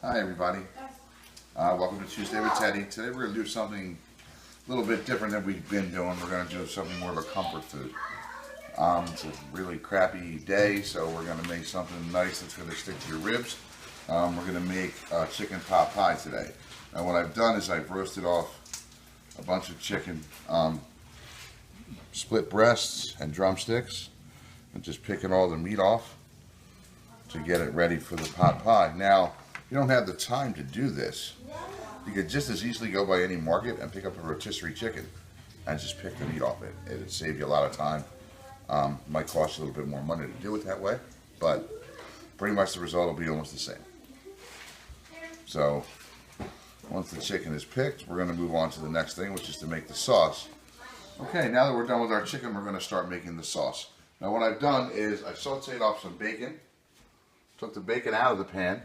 Hi everybody, welcome to Tuesday with Teddy. Today we're going to do something a little bit different than we've been doing. We're going to do something more of a comfort food. It's a really crappy day, so we're going to make something nice that's going to stick to your ribs. We're going to make chicken pot pie today. Now what I've done is I've roasted off a bunch of chicken, split breasts and drumsticks, and just picking all the meat off to get it ready for the pot pie. Now, if you don't have the time to do this, you could just as easily go by any market and pick up a rotisserie chicken and just pick the meat off it. It'd save you a lot of time. Might cost you a little bit more money to do it that way, but pretty much the result will be almost the same. So, once the chicken is picked, we're going to move on to the next thing, which is to make the sauce. Okay, now that we're done with our chicken, we're going to start making the sauce. Now what I've done is I sauteed off some bacon, took the bacon out of the pan,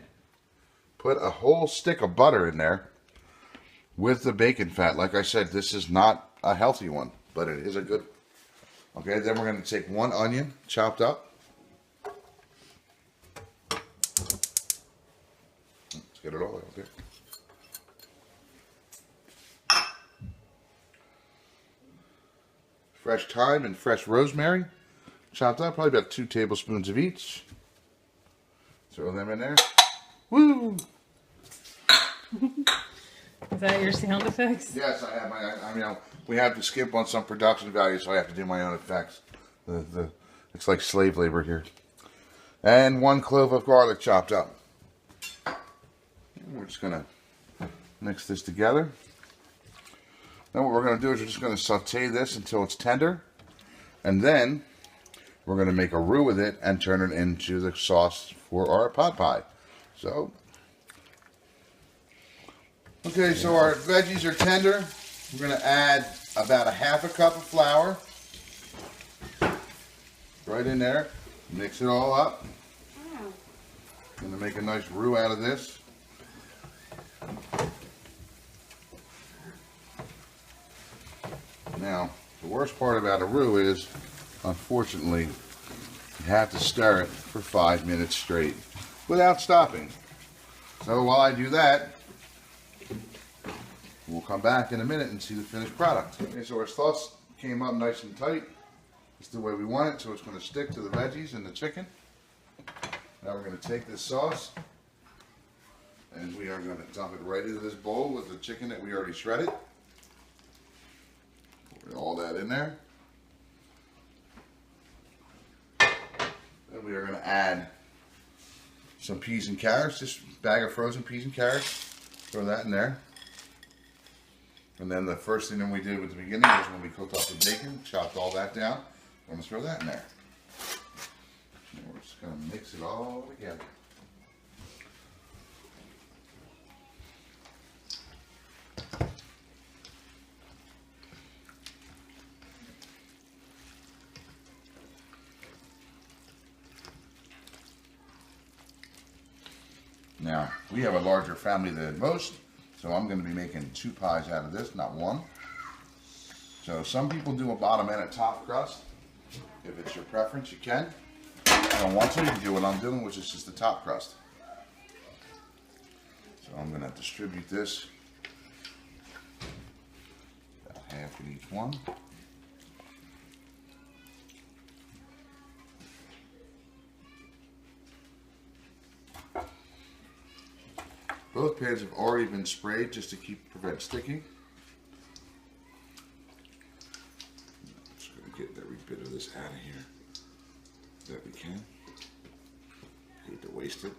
put a whole stick of butter in there with the bacon fat. Like I said, this is not a healthy one, but it is a good one. Okay, then we're going to take one onion, chopped up. Let's get it all out there. Fresh thyme and fresh rosemary, chopped up, probably about 2 tablespoons of each. Throw them in there. Woo! Is that your sound effects? Yes, I have. I mean, we have to skip on some production value, so I have to do my own effects. It's like slave labor here. And 1 clove of garlic chopped up. And we're just gonna mix this together. Then what we're gonna do is we're just gonna saute this until it's tender, and then we're gonna make a roux with it and turn it into the sauce for our pot pie. So. Okay, so our veggies are tender. We're going to add about a half a cup of flour. Right in there. Mix it all up. Going to make a nice roux out of this. Now, the worst part about a roux is, unfortunately, you have to stir it for 5 minutes straight without stopping. So while I do that, we'll come back in a minute and see the finished product. Okay, so our sauce came up nice and tight. It's the way we want it, so it's going to stick to the veggies and the chicken. Now we're going to take this sauce and we are going to dump it right into this bowl with the chicken that we already shredded. Pour all that in there. Then we are going to add some peas and carrots, just a bag of frozen peas and carrots. Throw that in there. And then the first thing that we did at the beginning was when we cooked up the bacon, chopped all that down. I'm going to throw that in there. And we're just going to mix it all together. Now, we have a larger family than most. So I'm going to be making 2 pies out of this, not 1. So some people do a bottom and a top crust. If it's your preference, you can. If you don't want to, you can do what I'm doing, which is just the top crust. So I'm going to distribute this about half in each one. Both pans have already been sprayed just to prevent sticking. I'm just going to get every bit of this out of here that we can. Hate to waste it.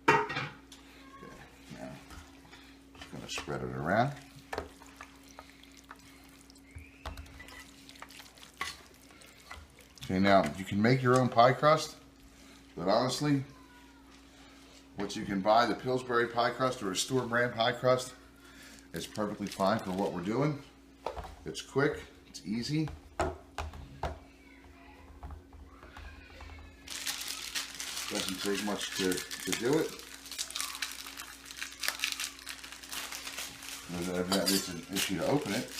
Okay, now just going to spread it around. Okay, now you can make your own pie crust, but honestly, what you can buy, the Pillsbury pie crust or a store brand pie crust, is perfectly fine for what we're doing. It's quick, it's easy. Doesn't take much to do it. That makes an issue to open it.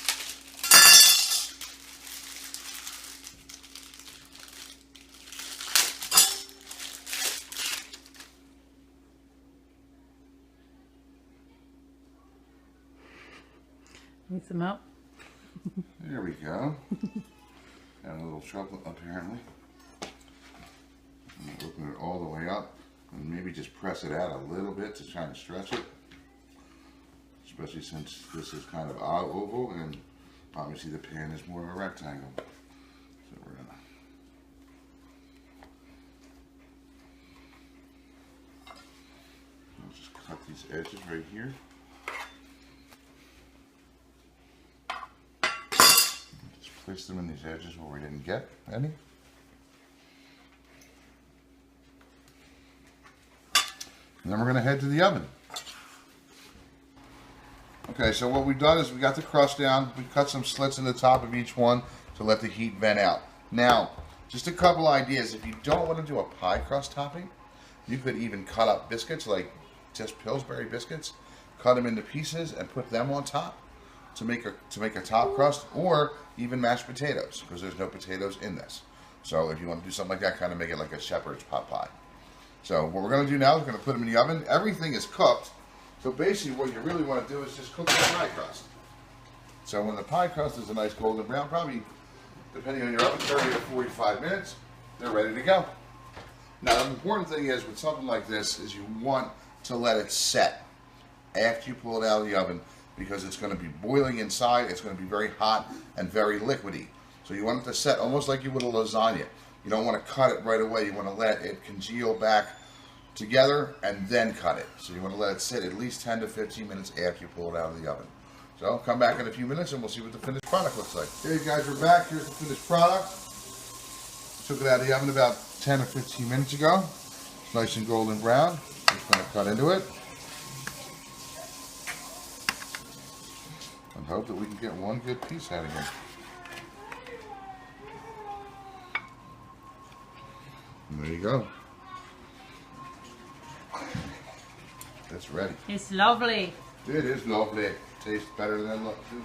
Need some help? There we go. And a little trouble apparently. Open it all the way up and maybe just press it out a little bit to try and stretch it. Especially since this is kind of oval and obviously the pan is more of a rectangle. So we're gonna just cut these edges right here. Just place them in these edges where we didn't get any. And then we're going to head to the oven. Okay, so what we've done is we got the crust down. We cut some slits in the top of each one to let the heat vent out. Now, just a couple ideas. If you don't want to do a pie crust topping, you could even cut up biscuits, like just Pillsbury biscuits, cut them into pieces and put them on top to make a top crust, or even mashed potatoes, because there's no potatoes in this. So if you want to do something like that, kind of make it like a shepherd's pot pie. So what we're going to do now is we're going to put them in the oven. Everything is cooked. So basically what you really want to do is just cook the pie crust. So when the pie crust is a nice golden brown, probably, depending on your oven, 30 to 45 minutes, they're ready to go. Now the important thing is with something like this is you want to let it set after you pull it out of the oven, because it's going to be boiling inside. It's going to be very hot and very liquidy. So you want it to set almost like you would a lasagna. You don't want to cut it right away. You want to let it congeal back together and then cut it. So you want to let it sit at least 10 to 15 minutes after you pull it out of the oven. So come back in a few minutes and we'll see what the finished product looks like. Okay guys, we're back. Here's the finished product. Took it out of the oven about 10 or 15 minutes ago. It's nice and golden brown. Just going to cut into it. And hope that we can get one good piece out of it. And there you go. It's ready. It's lovely. It is lovely. Tastes better than look too.